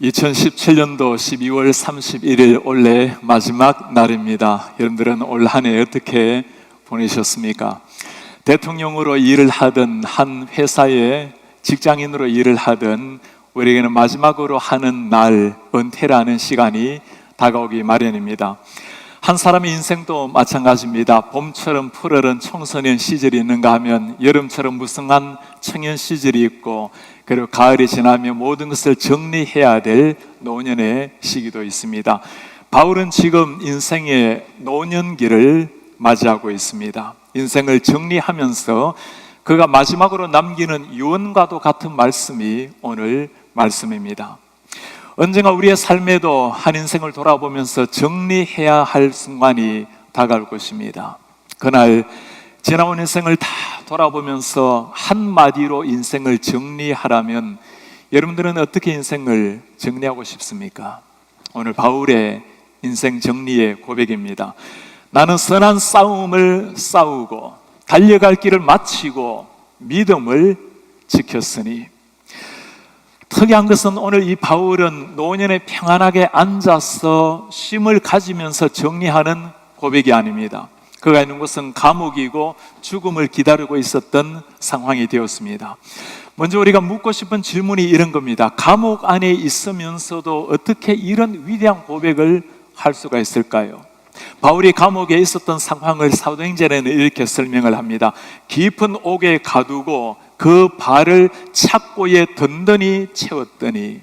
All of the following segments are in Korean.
2017년도 12월 31일 올해 마지막 날입니다. 여러분들은 올 한 해 어떻게 보내셨습니까? 대통령으로 일을 하든 한 회사의 직장인으로 일을 하든 우리에게는 마지막으로 하는 날, 은퇴라는 시간이 다가오기 마련입니다. 한 사람의 인생도 마찬가지입니다. 봄처럼 푸르른 청소년 시절이 있는가 하면 여름처럼 무성한 청년 시절이 있고, 그리고 가을이 지나면 모든 것을 정리해야 될 노년의 시기도 있습니다. 바울은 지금 인생의 노년기를 맞이하고 있습니다. 인생을 정리하면서 그가 마지막으로 남기는 유언과도 같은 말씀이 오늘 말씀입니다. 언젠가 우리의 삶에도 한 인생을 돌아보면서 정리해야 할 순간이 다가올 것입니다. 그날 지나온 인생을 다 돌아보면서 한마디로 인생을 정리하라면 여러분들은 어떻게 인생을 정리하고 싶습니까? 오늘 바울의 인생 정리의 고백입니다. 나는 선한 싸움을 싸우고 달려갈 길을 마치고 믿음을 지켰으니. 특이한 것은 오늘 이 바울은 노년에 평안하게 앉아서 쉼을 가지면서 정리하는 고백이 아닙니다. 그가 있는 곳은 감옥이고 죽음을 기다리고 있었던 상황이 되었습니다. 먼저 우리가 묻고 싶은 질문이 이런 겁니다. 감옥 안에 있으면서도 어떻게 이런 위대한 고백을 할 수가 있을까요? 바울이 감옥에 있었던 상황을 사도행전에는 이렇게 설명을 합니다. 깊은 옥에 가두고 그 발을 착고에 든든히 채웠더니.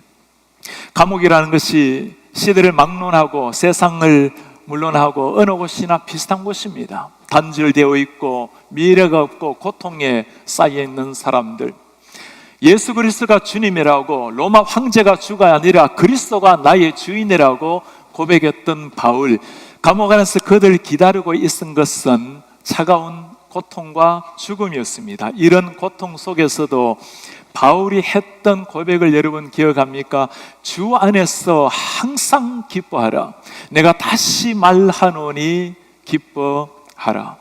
감옥이라는 것이 시대를 막론하고 세상을 물론하고 어느 곳이나 비슷한 곳입니다. 단절되어 있고 미래가 없고 고통에 쌓여있는 사람들, 예수 그리스도가 주님이라고, 로마 황제가 주가 아니라 그리스도가 나의 주인이라고 고백했던 바울, 감옥 안에서 그들을 기다리고 있은 것은 차가운 고통과 죽음이었습니다. 이런 고통 속에서도 바울이 했던 고백을 여러분 기억합니까? 주 안에서 항상 기뻐하라. 내가 다시 말하노니 기뻐하라.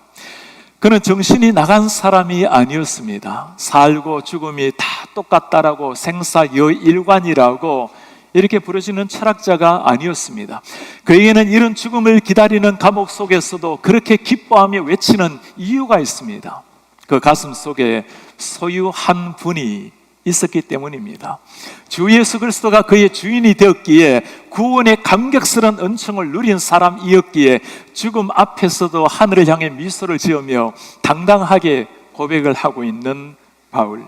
그는 정신이 나간 사람이 아니었습니다. 살고 죽음이 다 똑같다라고, 생사여일관이라고 이렇게 부르시는 철학자가 아니었습니다. 그에게는 이런 죽음을 기다리는 감옥 속에서도 그렇게 기뻐하며 외치는 이유가 있습니다. 그 가슴 속에 소유한 분이 있었기 때문입니다. 주 예수 그리스도가 그의 주인이 되었기에, 구원의 감격스러운 은총을 누린 사람이었기에 죽음 앞에서도 하늘을 향해 미소를 지으며 당당하게 고백을 하고 있는 바울.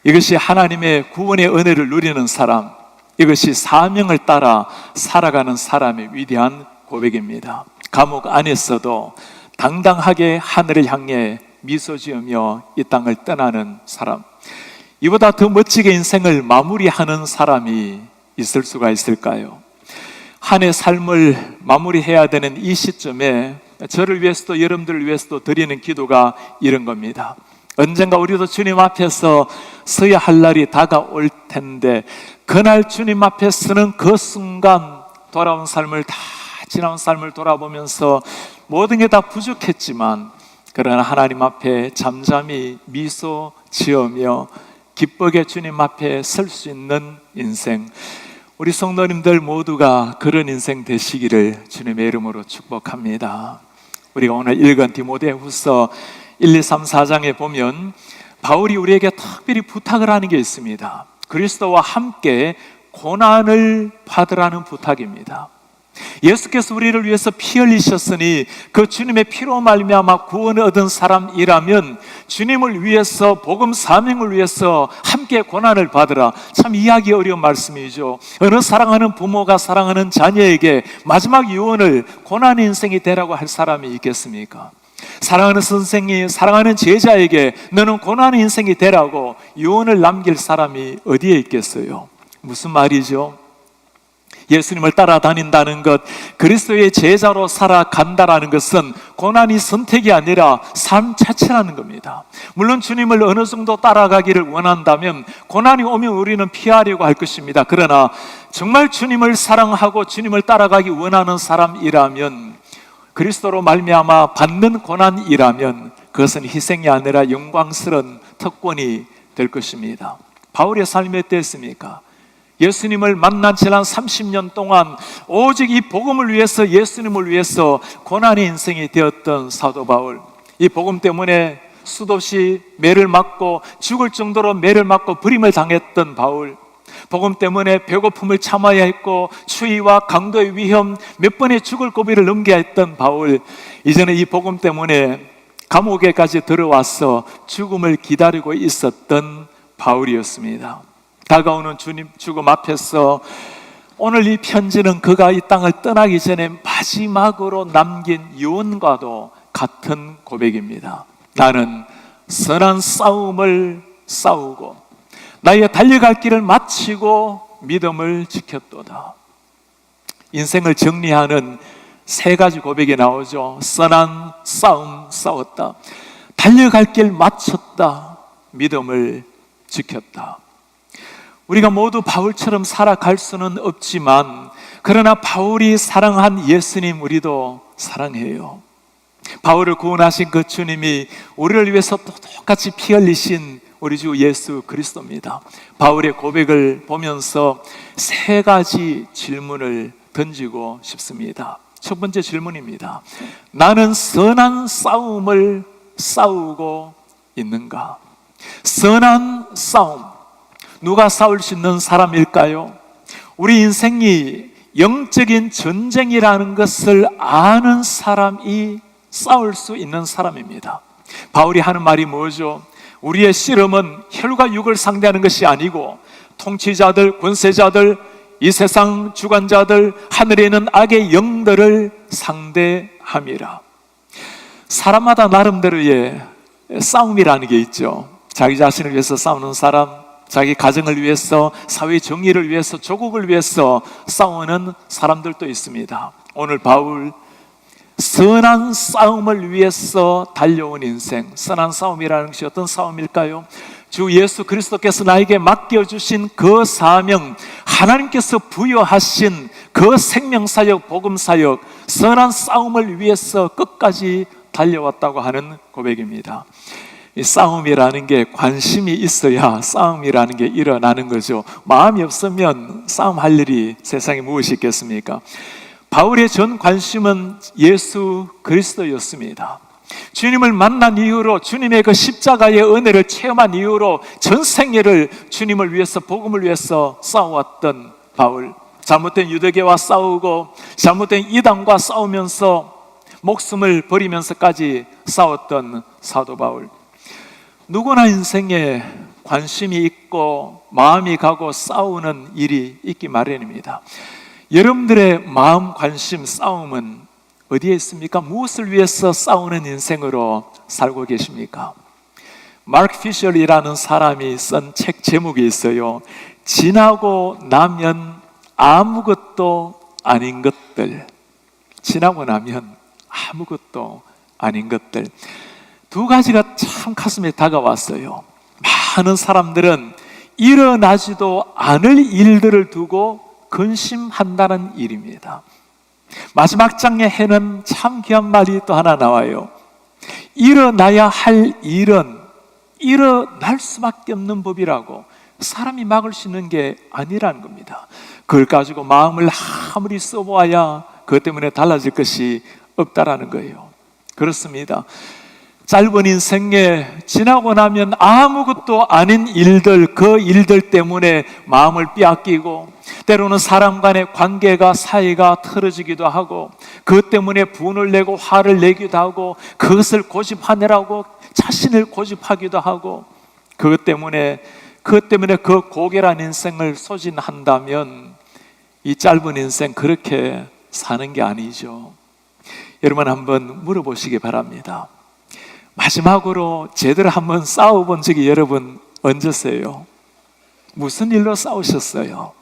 이것이 하나님의 구원의 은혜를 누리는 사람, 이것이 사명을 따라 살아가는 사람의 위대한 고백입니다. 감옥 안에서도 당당하게 하늘을 향해 미소 지으며 이 땅을 떠나는 사람, 이보다 더 멋지게 인생을 마무리하는 사람이 있을 수가 있을까요? 한 해 삶을 마무리해야 되는 이 시점에 저를 위해서도 여러분들을 위해서도 드리는 기도가 이런 겁니다. 언젠가 우리도 주님 앞에서 서야 할 날이 다가올 텐데, 그날 주님 앞에 서는 그 순간 돌아온 삶을 다, 지나온 삶을 돌아보면서 모든 게 다 부족했지만, 그러나 하나님 앞에 잠잠히 미소 지으며 기쁘게 주님 앞에 설 수 있는 인생, 우리 성도님들 모두가 그런 인생 되시기를 주님의 이름으로 축복합니다. 우리가 오늘 읽은 디모데후서 1, 2, 3, 4장에 보면 바울이 우리에게 특별히 부탁을 하는 게 있습니다. 그리스도와 함께 고난을 받으라는 부탁입니다. 예수께서 우리를 위해서 피 흘리셨으니 그 주님의 피로 말미암아 구원을 얻은 사람이라면 주님을 위해서, 복음 사명을 위해서 함께 고난을 받으라. 참 이해하기 어려운 말씀이죠. 어느 사랑하는 부모가 사랑하는 자녀에게 마지막 유언을 고난의 인생이 되라고 할 사람이 있겠습니까? 사랑하는 선생이 사랑하는 제자에게 너는 고난의 인생이 되라고 유언을 남길 사람이 어디에 있겠어요? 무슨 말이죠? 예수님을 따라다닌다는 것, 그리스도의 제자로 살아간다라는 것은 고난이 선택이 아니라 삶 자체라는 겁니다. 물론 주님을 어느 정도 따라가기를 원한다면 고난이 오면 우리는 피하려고 할 것입니다. 그러나 정말 주님을 사랑하고 주님을 따라가기 원하는 사람이라면, 그리스도로 말미암아 받는 고난이라면 그것은 희생이 아니라 영광스러운 특권이 될 것입니다. 바울의 삶이 어땠습니까? 예수님을 만난 지난 30년 동안 오직 이 복음을 위해서, 예수님을 위해서 고난의 인생이 되었던 사도 바울, 이 복음 때문에 수없이 매를 맞고 죽을 정도로 매를 맞고 버림을 당했던 바울, 복음 때문에 배고픔을 참아야 했고 추위와 강도의 위험, 몇 번의 죽을 고비를 넘겨야 했던 바울, 이제는 이 복음 때문에 감옥에까지 들어와서 죽음을 기다리고 있었던 바울이었습니다. 다가오는 주님 죽음 앞에서 오늘 이 편지는 그가 이 땅을 떠나기 전에 마지막으로 남긴 유언과도 같은 고백입니다. 나는 선한 싸움을 싸우고 나의 달려갈 길을 마치고 믿음을 지켰도다. 인생을 정리하는 세 가지 고백이 나오죠. 선한 싸움 싸웠다, 달려갈 길 마쳤다, 믿음을 지켰다. 우리가 모두 바울처럼 살아갈 수는 없지만 그러나 바울이 사랑한 예수님 우리도 사랑해요. 바울을 구원하신 그 주님이 우리를 위해서 똑같이 피 흘리신 우리 주 예수 그리스도입니다. 바울의 고백을 보면서 세 가지 질문을 던지고 싶습니다. 첫 번째 질문입니다. 나는 선한 싸움을 싸우고 있는가? 선한 싸움, 누가 싸울 수 있는 사람일까요? 우리 인생이 영적인 전쟁이라는 것을 아는 사람이 싸울 수 있는 사람입니다. 바울이 하는 말이 뭐죠? 우리의 씨름은 혈과 육을 상대하는 것이 아니고 통치자들, 권세자들, 이 세상 주관자들, 하늘에 있는 악의 영들을 상대함이라. 사람마다 나름대로의 싸움이라는 게 있죠. 자기 자신을 위해서 싸우는 사람, 자기 가정을 위해서, 사회 정의를 위해서, 조국을 위해서 싸우는 사람들도 있습니다. 오늘 바울, 선한 싸움을 위해서 달려온 인생, 선한 싸움이라는 것이 어떤 싸움일까요? 주 예수 그리스도께서 나에게 맡겨주신 그 사명, 하나님께서 부여하신 그 생명사역, 복음사역, 선한 싸움을 위해서 끝까지 달려왔다고 하는 고백입니다. 이 싸움이라는 게 관심이 있어야 싸움이라는 게 일어나는 거죠. 마음이 없으면 싸움할 일이 세상에 무엇이 있겠습니까? 바울의 전 관심은 예수 그리스도였습니다. 주님을 만난 이후로, 주님의 그 십자가의 은혜를 체험한 이후로 전 생애를 주님을 위해서, 복음을 위해서 싸워왔던 바울, 잘못된 유대교와 싸우고 잘못된 이단과 싸우면서 목숨을 버리면서까지 싸웠던 사도 바울. 누구나 인생에 관심이 있고 마음이 가고 싸우는 일이 있기 마련입니다. 여러분들의 마음, 관심, 싸움은 어디에 있습니까? 무엇을 위해서 싸우는 인생으로 살고 계십니까? 마크 피셜이라는 사람이 쓴 책 제목이 있어요. 지나고 나면 아무것도 아닌 것들. 지나고 나면 아무것도 아닌 것들. 두 가지가 참 가슴에 다가왔어요. 많은 사람들은 일어나지도 않을 일들을 두고 근심한다는 일입니다. 마지막 장의 해는 참 귀한 말이 또 하나 나와요. 일어나야 할 일은 일어날 수밖에 없는 법이라고. 사람이 막을 수 있는 게 아니라는 겁니다. 그걸 가지고 마음을 아무리 써보아야 그것 때문에 달라질 것이 없다라는 거예요. 그렇습니다. 짧은 인생에 지나고 나면 아무것도 아닌 일들, 그 일들 때문에 마음을 빼앗기고 때로는 사람 간의 관계가, 사이가 틀어지기도 하고 그것 때문에 분을 내고 화를 내기도 하고 그것을 고집하느라고 자신을 고집하기도 하고 그것 때문에 그 고결한 인생을 소진한다면 이 짧은 인생 그렇게 사는 게 아니죠. 여러분 한번 물어보시기 바랍니다. 마지막으로 제대로 한번 싸워본 적이 여러분 언제세요? 무슨 일로 싸우셨어요?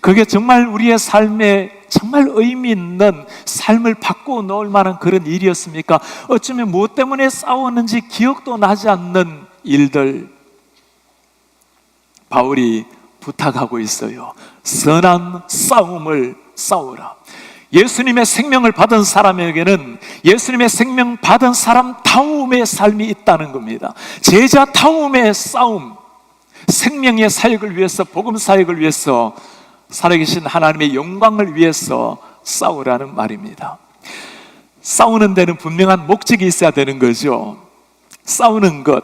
그게 정말 우리의 삶에 정말 의미 있는 삶을 바꾸어 놓을 만한 그런 일이었습니까? 어쩌면 무엇 때문에 싸웠는지 기억도 나지 않는 일들. 바울이 부탁하고 있어요. 선한 싸움을 싸우라. 예수님의 생명을 받은 사람에게는 예수님의 생명 받은 사람 다움의 삶이 있다는 겁니다. 제자 다움의 싸움. 생명의 사역을 위해서, 복음 사역을 위해서, 살아계신 하나님의 영광을 위해서 싸우라는 말입니다. 싸우는 데는 분명한 목적이 있어야 되는 거죠. 싸우는 것,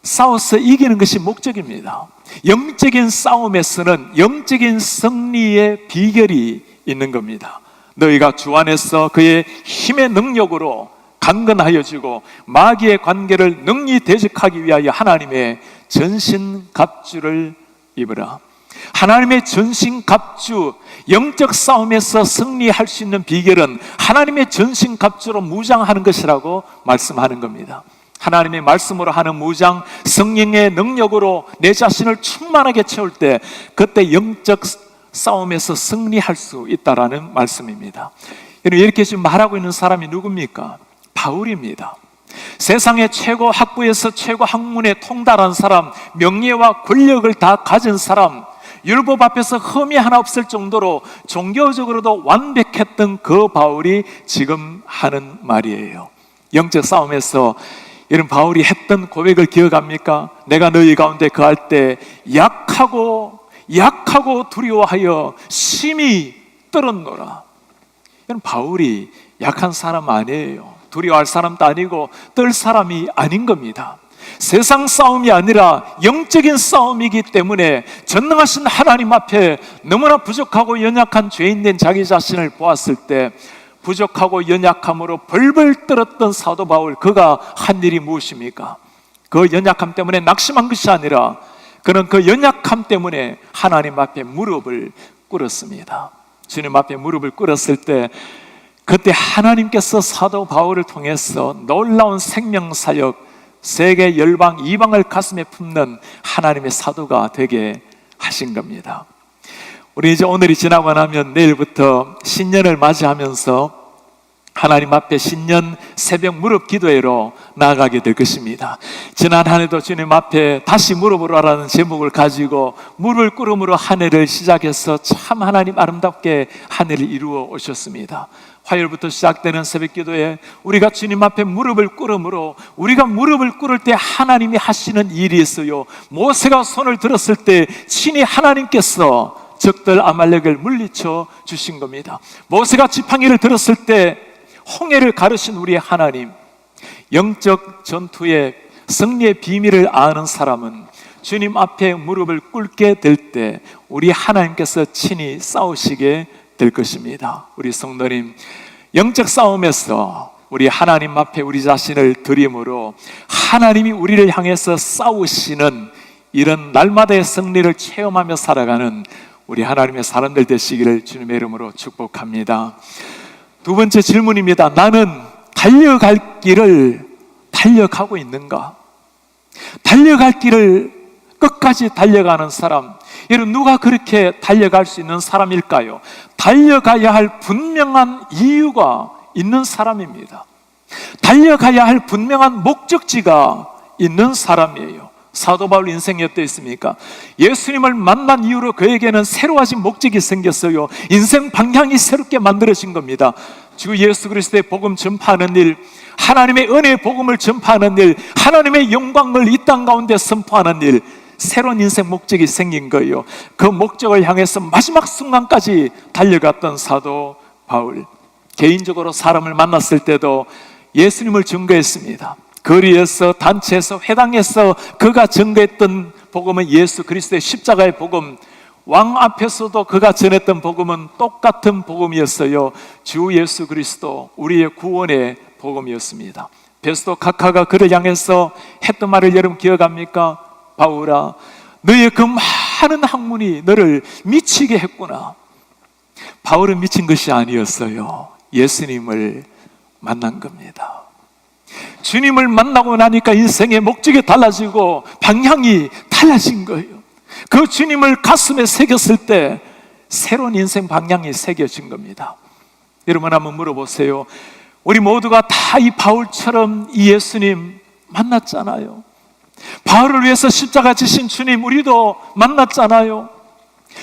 싸워서 이기는 것이 목적입니다. 영적인 싸움에서는 영적인 승리의 비결이 있는 겁니다. 너희가 주 안에서 그의 힘의 능력으로 강건하여지고 마귀의 관계를 능히 대적하기 위하여 하나님의 전신갑주를 입으라. 하나님의 전신갑주, 영적 싸움에서 승리할 수 있는 비결은 하나님의 전신갑주로 무장하는 것이라고 말씀하는 겁니다. 하나님의 말씀으로 하는 무장, 성령의 능력으로 내 자신을 충만하게 채울 때 그때 영적 싸움에서 승리할 수 있다라는 말씀입니다. 이렇게 지금 말하고 있는 사람이 누굽니까? 바울입니다. 세상의 최고 학부에서 최고 학문에 통달한 사람, 명예와 권력을 다 가진 사람, 율법 앞에서 흠이 하나 없을 정도로 종교적으로도 완벽했던 그 바울이 지금 하는 말이에요. 영적 싸움에서 이런 바울이 했던 고백을 기억합니까? 내가 너희 가운데 거할 때 약하고 두려워하여 심히 떨었노라. 이런 바울이 약한 사람 아니에요. 두려워할 사람도 아니고 떨 사람이 아닌 겁니다. 세상 싸움이 아니라 영적인 싸움이기 때문에 전능하신 하나님 앞에 너무나 부족하고 연약한 죄인된 자기 자신을 보았을 때 부족하고 연약함으로 벌벌 떨었던 사도 바울, 그가 한 일이 무엇입니까? 그 연약함 때문에 낙심한 것이 아니라 그는 그 연약함 때문에 하나님 앞에 무릎을 꿇었습니다. 주님 앞에 무릎을 꿇었을 때 그때 하나님께서 사도 바울을 통해서 놀라운 생명사역, 세계 열방 이방을 가슴에 품는 하나님의 사도가 되게 하신 겁니다. 우리 이제 오늘이 지나고 나면 내일부터 신년을 맞이하면서 하나님 앞에 신년 새벽 무릎 기도회로 나아가게 될 것입니다. 지난 한 해도 주님 앞에 다시 무릎을 하라는 제목을 가지고 무릎을 꿇음으로 한 해를 시작해서 참 하나님 아름답게 한 해를 이루어 오셨습니다. 화요일부터 시작되는 새벽 기도에 우리가 주님 앞에 무릎을 꿇음으로, 우리가 무릎을 꿇을 때 하나님이 하시는 일이 있어요. 모세가 손을 들었을 때 친히 하나님께서 적들 아말렉을 물리쳐 주신 겁니다. 모세가 지팡이를 들었을 때 홍해를 가르신 우리의 하나님, 영적 전투의 승리의 비밀을 아는 사람은 주님 앞에 무릎을 꿇게 될 때 우리 하나님께서 친히 싸우시게 될 것입니다. 우리 성도님, 영적 싸움에서 우리 하나님 앞에 우리 자신을 드림으로 하나님이 우리를 향해서 싸우시는 이런 날마다의 승리를 체험하며 살아가는 우리 하나님의 사람들 되시기를 주님의 이름으로 축복합니다. 두 번째 질문입니다. 나는 달려갈 길을 달려가고 있는가? 달려갈 길을 끝까지 달려가는 사람, 여러분 누가 그렇게 달려갈 수 있는 사람일까요? 달려가야 할 분명한 이유가 있는 사람입니다. 달려가야 할 분명한 목적지가 있는 사람이에요. 사도 바울 인생이 어땠습니까? 예수님을 만난 이후로 그에게는 새로워진 목적이 생겼어요. 인생 방향이 새롭게 만들어진 겁니다. 주 예수 그리스도의 복음 전파하는 일, 하나님의 은혜의 복음을 전파하는 일, 하나님의 영광을 이 땅 가운데 선포하는 일, 새로운 인생 목적이 생긴 거예요. 그 목적을 향해서 마지막 순간까지 달려갔던 사도 바울, 개인적으로 사람을 만났을 때도 예수님을 증거했습니다. 거리에서, 단체에서, 회당에서 그가 증거했던 복음은 예수 그리스도의 십자가의 복음, 왕 앞에서도 그가 전했던 복음은 똑같은 복음이었어요. 주 예수 그리스도, 우리의 구원의 복음이었습니다. 베스도 카카가 그를 향해서 했던 말을 여러분 기억합니까? 바울아, 너의 그 많은 학문이 너를 미치게 했구나. 바울은 미친 것이 아니었어요. 예수님을 만난 겁니다. 주님을 만나고 나니까 인생의 목적이 달라지고 방향이 달라진 거예요. 그 주님을 가슴에 새겼을 때 새로운 인생 방향이 새겨진 겁니다. 여러분 한번 물어보세요. 우리 모두가 다 이 바울처럼 이 예수님 만났잖아요. 바울을 위해서 십자가 지신 주님 우리도 만났잖아요.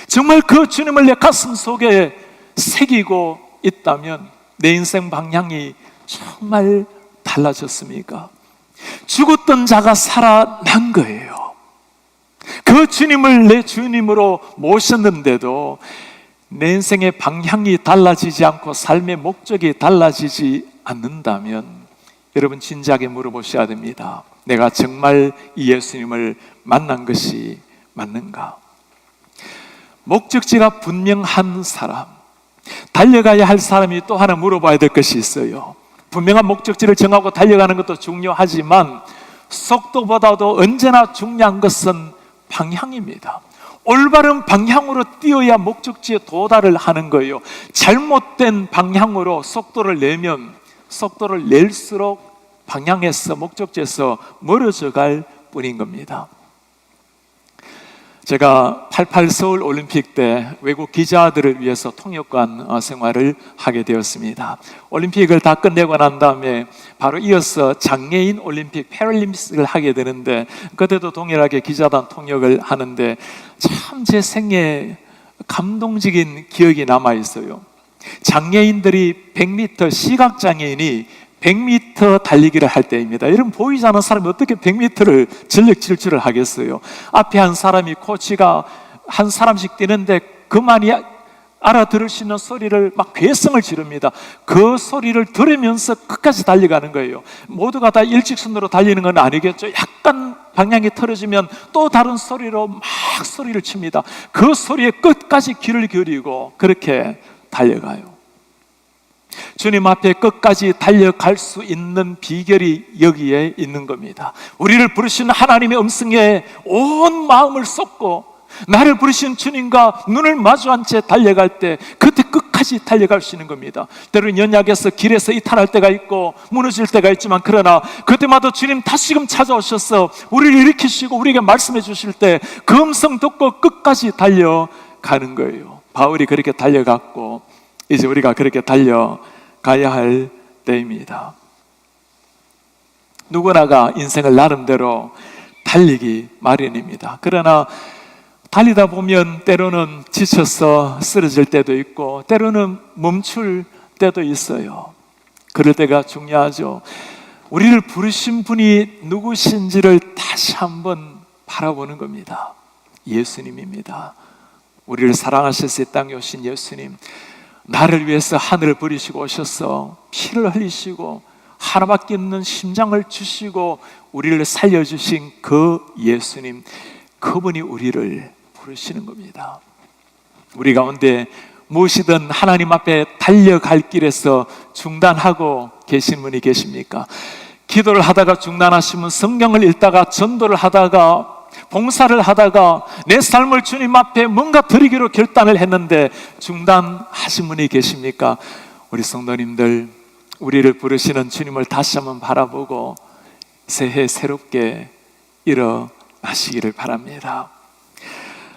정말 그 주님을 내 가슴 속에 새기고 있다면 내 인생 방향이 정말 달라졌습니까? 죽었던 자가 살아난 거예요. 그 주님을 내 주님으로 모셨는데도 내 인생의 방향이 달라지지 않고 삶의 목적이 달라지지 않는다면 여러분 진지하게 물어보셔야 됩니다. 내가 정말 이 예수님을 만난 것이 맞는가? 목적지가 분명한 사람, 달려가야 할 사람이 또 하나 물어봐야 될 것이 있어요. 분명한 목적지를 정하고 달려가는 것도 중요하지만 속도보다도 언제나 중요한 것은 방향입니다. 올바른 방향으로 뛰어야 목적지에 도달을 하는 거예요. 잘못된 방향으로 속도를 내면 속도를 낼수록 방향에서 목적지에서 멀어져 갈 뿐인 겁니다. 제가 88 서울 올림픽 때 외국 기자들을 위해서 통역관 생활을 하게 되었습니다. 올림픽을 다 끝내고 난 다음에 바로 이어서 장애인 올림픽 패럴림픽을 하게 되는데 그때도 동일하게 기자단 통역을 하는데 참 제 생애에 감동적인 기억이 남아 있어요. 장애인들이 100m, 시각장애인이 100m 달리기를 할 때입니다. 여러분, 보이지 않는 사람이 어떻게 100m를 전력 질주를 하겠어요? 앞에 한 사람이, 코치가 한 사람씩 뛰는데 그만이 알아들을 수 있는 소리를 막 괴성을 지릅니다. 그 소리를 들으면서 끝까지 달려가는 거예요. 모두가 다 일직선으로 달리는 건 아니겠죠. 약간 방향이 틀어지면 또 다른 소리로 막 소리를 칩니다. 그 소리에 끝까지 귀를 기울이고 그렇게 달려가요. 주님 앞에 끝까지 달려갈 수 있는 비결이 여기에 있는 겁니다. 우리를 부르시는 하나님의 음성에 온 마음을 쏟고 나를 부르신 주님과 눈을 마주한 채 달려갈 때 그때 끝까지 달려갈 수 있는 겁니다. 때로는 연약해서 길에서 이탈할 때가 있고 무너질 때가 있지만 그러나 그때마다 주님 다시금 찾아오셔서 우리를 일으키시고 우리에게 말씀해 주실 때 그 음성 듣고 끝까지 달려가는 거예요. 바울이 그렇게 달려갔고 이제 우리가 그렇게 달려가야 할 때입니다. 누구나가 인생을 나름대로 달리기 마련입니다. 그러나 달리다 보면 때로는 지쳐서 쓰러질 때도 있고 때로는 멈출 때도 있어요. 그럴 때가 중요하죠. 우리를 부르신 분이 누구신지를 다시 한번 바라보는 겁니다. 예수님입니다. 우리를 사랑하셔서 이 땅에 오신 예수님, 나를 위해서 하늘을 버리시고 오셔서 피를 흘리시고 하나밖에 없는 심장을 주시고 우리를 살려주신 그 예수님, 그분이 우리를 부르시는 겁니다. 우리 가운데 무엇이든 하나님 앞에 달려갈 길에서 중단하고 계신 분이 계십니까? 기도를 하다가 중단하시면 성경을 읽다가 전도를 하다가 봉사를 하다가 내 삶을 주님 앞에 뭔가 드리기로 결단을 했는데 중단하신 분이 계십니까? 우리 성도님들, 우리를 부르시는 주님을 다시 한번 바라보고 새해 새롭게 일어나시기를 바랍니다.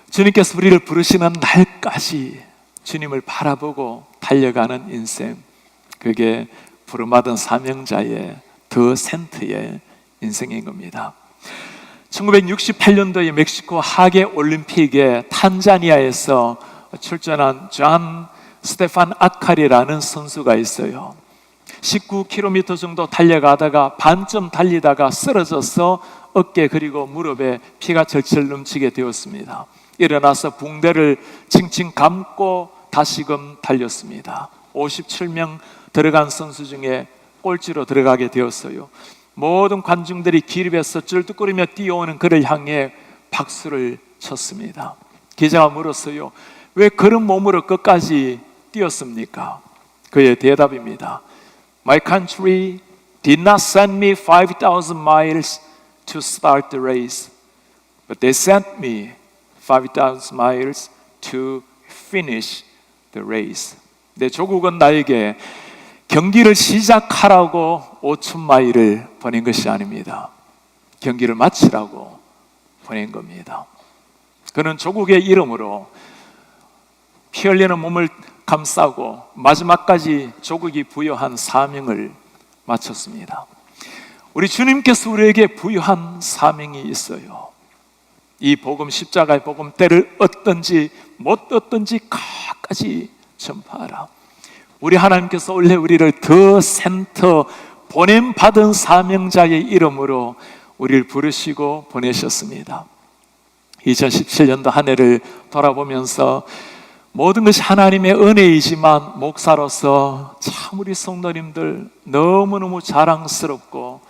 주님께서 우리를 부르시는 날까지 주님을 바라보고 달려가는 인생, 그게 부름받은 사명자의 더 센트의 인생인 겁니다. 1968년도에 멕시코 하계 올림픽에 탄자니아에서 출전한 존 스테판 아카리라는 선수가 있어요. 19km 정도 달려가다가 반쯤 달리다가 쓰러져서 어깨 그리고 무릎에 피가 철철 넘치게 되었습니다. 일어나서 붕대를 칭칭 감고 다시금 달렸습니다. 57명 들어간 선수 중에 꼴찌로 들어가게 되었어요. 모든 관중들이 기립해서 쩔뚝거리며 뛰어오는 그를 향해 박수를 쳤습니다. 기자가 물었어요. 왜 그런 몸으로 끝까지 뛰었습니까? 그의 대답입니다. My country did not send me 5,000 miles to start the race, but they sent me 5,000 miles to finish the race. 내 조국은 나에게 경기를 시작하라고 5,000마일을 보낸 것이 아닙니다. 경기를 마치라고 보낸 겁니다. 그는 조국의 이름으로 피 흘리는 몸을 감싸고 마지막까지 조국이 부여한 사명을 마쳤습니다. 우리 주님께서 우리에게 부여한 사명이 있어요. 이 복음, 십자가의 복음, 때를 얻든지 못 얻든지 끝까지 전파하라. 우리 하나님께서 원래 우리를 더 센터 보냄받은 사명자의 이름으로 우리를 부르시고 보내셨습니다. 2017년도 한 해를 돌아보면서 모든 것이 하나님의 은혜이지만 목사로서 참 우리 성도님들 너무너무 자랑스럽고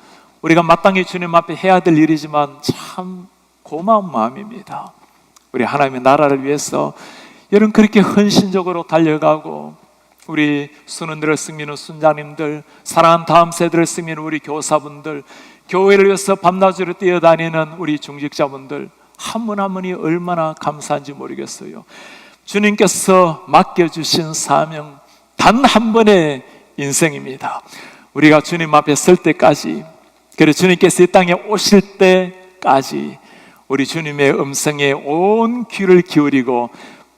우리가 마땅히 주님 앞에 해야 될 일이지만 참 고마운 마음입니다. 우리 하나님의 나라를 위해서 여러분 그렇게 헌신적으로 달려가고 우리 순원들을 섬기는 순자님들, 사랑하는 다음 세대를 섬기는 우리 교사분들, 교회를 위해서 밤낮으로 뛰어다니는 우리 중직자분들 한 분 한 분이 얼마나 감사한지 모르겠어요. 주님께서 맡겨주신 사명 단 한 번의 인생입니다. 우리가 주님 앞에 설 때까지, 그리고 주님께서 이 땅에 오실 때까지 우리 주님의 음성에 온 귀를 기울이고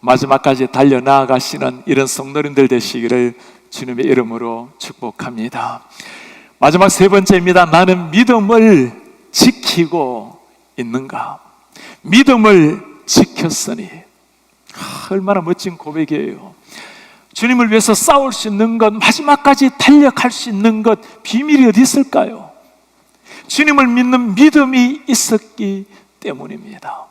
마지막까지 달려나가시는 이런 성도님들 되시기를 주님의 이름으로 축복합니다. 마지막 세 번째입니다. 나는 믿음을 지키고 있는가? 믿음을 지켰으니. 얼마나 멋진 고백이에요. 주님을 위해서 싸울 수 있는 것, 마지막까지 달려갈 수 있는 것, 비밀이 어디 있을까요? 주님을 믿는 믿음이 있었기 때문입니다.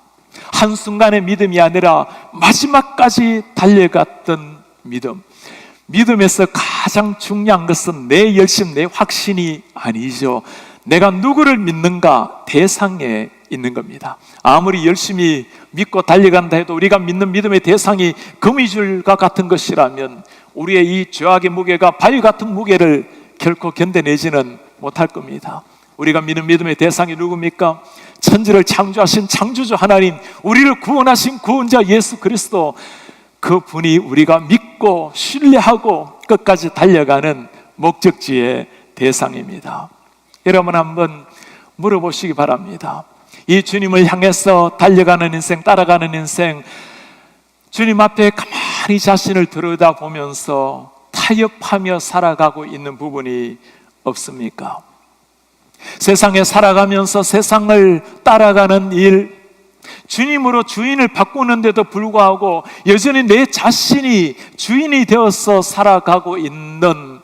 한순간의 믿음이 아니라 마지막까지 달려갔던 믿음. 믿음에서 가장 중요한 것은 내 열심, 내 확신이 아니죠. 내가 누구를 믿는가 대상에 있는 겁니다. 아무리 열심히 믿고 달려간다 해도 우리가 믿는 믿음의 대상이 거미줄과 같은 것이라면 우리의 이 죄악의 무게가 바위 같은 무게를 결코 견뎌내지는 못할 겁니다. 우리가 믿는 믿음의 대상이 누굽니까? 천지를 창조하신 창조주 하나님, 우리를 구원하신 구원자 예수 그리스도, 그분이 우리가 믿고 신뢰하고 끝까지 달려가는 목적지의 대상입니다. 여러분 한번 물어보시기 바랍니다. 이 주님을 향해서 달려가는 인생, 따라가는 인생, 주님 앞에 가만히 자신을 들여다보면서 타협하며 살아가고 있는 부분이 없습니까? 세상에 살아가면서 세상을 따라가는 일, 주님으로 주인을 바꾸는데도 불구하고 여전히 내 자신이 주인이 되어서 살아가고 있는,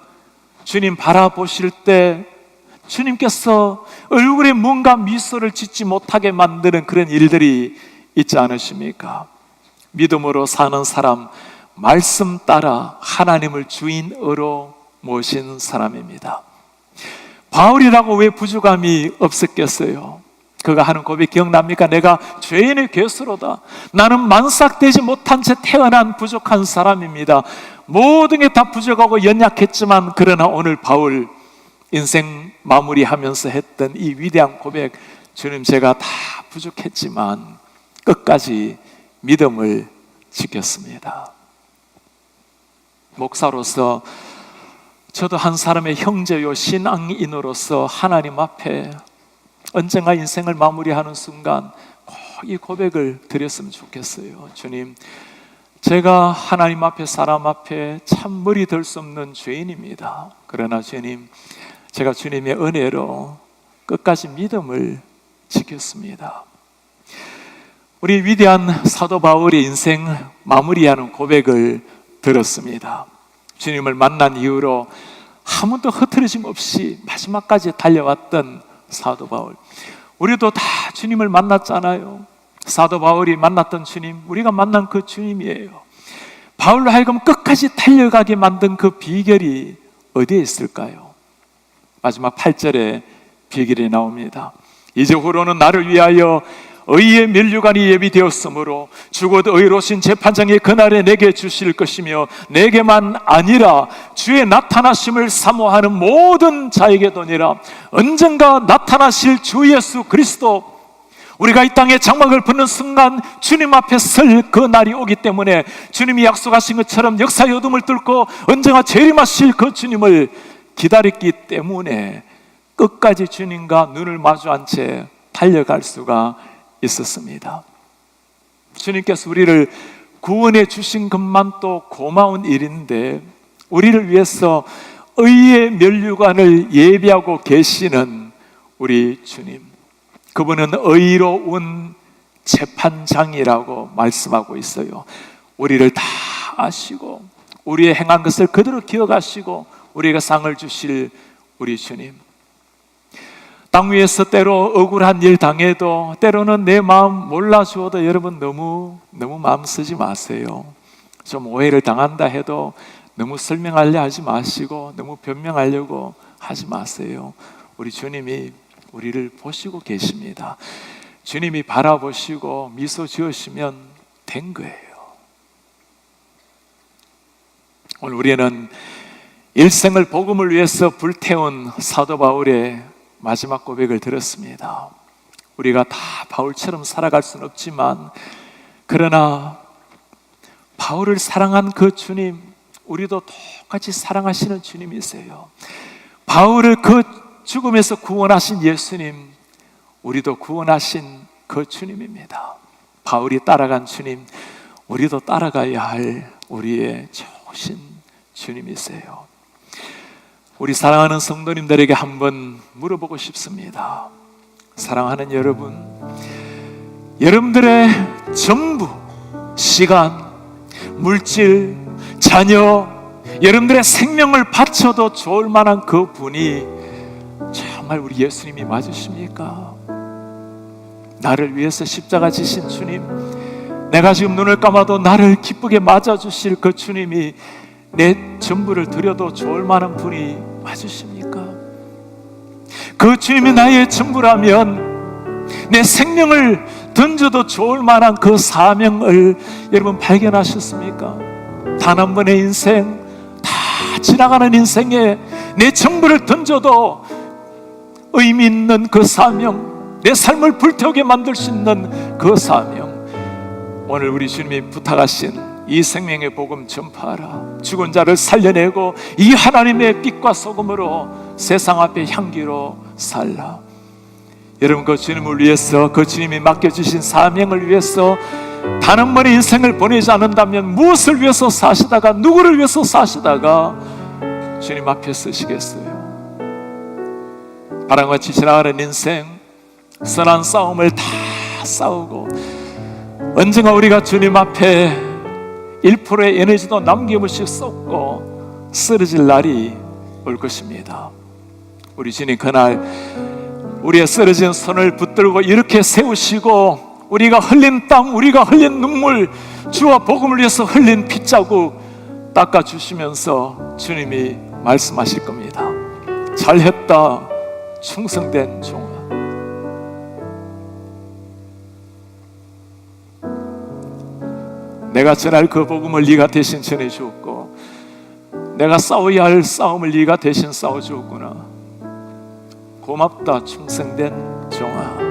주님 바라보실 때 주님께서 얼굴에 뭔가 미소를 짓지 못하게 만드는 그런 일들이 있지 않으십니까? 믿음으로 사는 사람, 말씀 따라 하나님을 주인으로 모신 사람입니다. 바울이라고 왜 부족함이 없었겠어요? 그가 하는 고백 기억납니까? 내가 죄인의 괴수로다. 나는 만삭되지 못한 채 태어난 부족한 사람입니다. 모든 게 다 부족하고 연약했지만, 그러나 오늘 바울 인생 마무리하면서 했던 이 위대한 고백, 주님 제가 다 부족했지만 끝까지 믿음을 지켰습니다. 목사로서 저도 한 사람의 형제요 신앙인으로서 하나님 앞에 언젠가 인생을 마무리하는 순간 꼭 이 고백을 드렸으면 좋겠어요. 주님, 제가 하나님 앞에, 사람 앞에 참 머리 들 수 없는 죄인입니다. 그러나 주님, 제가 주님의 은혜로 끝까지 믿음을 지켰습니다. 우리 위대한 사도 바울의 인생 마무리하는 고백을 들었습니다. 주님을 만난 이후로 한 번도 흐트러짐 없이 마지막까지 달려왔던 사도 바울. 우리도 다 주님을 만났잖아요. 사도 바울이 만났던 주님, 우리가 만난 그 주님이에요. 바울로 하여금 끝까지 달려가게 만든 그 비결이 어디에 있을까요? 마지막 8절에 비결이 나옵니다. 이제후로는 나를 위하여 의의 면류관이 예비되었으므로 죽어도 의로우신 재판장이 그날에 내게 주실 것이며, 내게만 아니라 주의 나타나심을 사모하는 모든 자에게도니라. 언젠가 나타나실 주 예수 그리스도, 우리가 이 땅에 장막을 벗는 순간 주님 앞에 설 그 날이 오기 때문에, 주님이 약속하신 것처럼 역사의 어둠을 뚫고 언젠가 재림하실 그 주님을 기다렸기 때문에 끝까지 주님과 눈을 마주한 채 달려갈 수가 있었습니다. 주님께서 우리를 구원해 주신 것만 또 고마운 일인데, 우리를 위해서 의의 면류관을 예비하고 계시는 우리 주님, 그분은 의로운 재판장이라고 말씀하고 있어요. 우리를 다 아시고 우리의 행한 것을 그대로 기억하시고 우리에게 상을 주실 우리 주님. 땅 위에서 때로 억울한 일 당해도, 때로는 내 마음 몰라주어도 여러분 너무 마음 쓰지 마세요. 좀 오해를 당한다 해도 너무 설명하려 하지 마시고, 너무 변명하려고 하지 마세요. 우리 주님이 우리를 보시고 계십니다. 주님이 바라보시고 미소 지으시면 된 거예요. 오늘 우리는 일생을 복음을 위해서 불태운 사도 바울의 마지막 고백을 들었습니다. 우리가 다 바울처럼 살아갈 수는 없지만, 그러나 바울을 사랑한 그 주님, 우리도 똑같이 사랑하시는 주님이세요. 바울을 그 죽음에서 구원하신 예수님, 우리도 구원하신 그 주님입니다. 바울이 따라간 주님, 우리도 따라가야 할 우리의 좋으신 주님이세요. 우리 사랑하는 성도님들에게 한번 물어보고 싶습니다. 사랑하는 여러분, 여러분들의 전부, 시간, 물질, 자녀, 여러분들의 생명을 바쳐도 좋을 만한 그 분이 정말 우리 예수님이 맞으십니까? 나를 위해서 십자가 지신 주님, 내가 지금 눈을 감아도 나를 기쁘게 맞아주실 그 주님이 내 전부를 드려도 좋을 만한 분이 맞으십니까? 그 주님이 나의 전부라면 내 생명을 던져도 좋을 만한 그 사명을 여러분 발견하셨습니까? 단 한 번의 인생, 다 지나가는 인생에 내 전부를 던져도 의미 있는 그 사명, 내 삶을 불태우게 만들 수 있는 그 사명, 오늘 우리 주님이 부탁하신 이 생명의 복음 전파하라. 죽은 자를 살려내고 이 하나님의 빛과 소금으로 세상 앞에 향기로 살라. 여러분, 그 주님을 위해서, 그 주님이 맡겨주신 사명을 위해서 단 한 번의 인생을 보내지 않는다면 무엇을 위해서 사시다가, 누구를 위해서 사시다가 주님 앞에 서시겠어요? 바람같이 지나가는 인생, 선한 싸움을 다 싸우고 언젠가 우리가 주님 앞에 1%의 에너지도 남김없이 쏟고 쓰러질 날이 올 것입니다. 우리 주님 그날 우리의 쓰러진 손을 붙들고 이렇게 세우시고, 우리가 흘린 땀, 우리가 흘린 눈물, 주와 복음을 위해서 흘린 핏자국 닦아주시면서 주님이 말씀하실 겁니다. 잘했다, 충성된 종아. 내가 전할 그 복음을 네가 대신 전해주었고, 내가 싸워야 할 싸움을 네가 대신 싸워주었구나. 고맙다, 충성된 종아.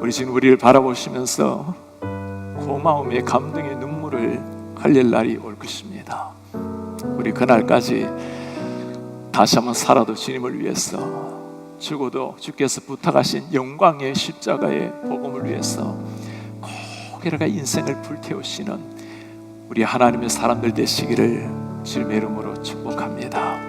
우리 지금 우리를 바라보시면서 고마움의 감동의 눈물을 흘릴 날이 올 것입니다. 우리 그날까지 다시 한번 살아도 주님을 위해서, 죽어도 주께서 부탁하신 영광의 십자가의 복음을 위해서 이렇게 인생을 불태우시는 우리 하나님의 사람들 되시기를 주님의 이름으로 축복합니다.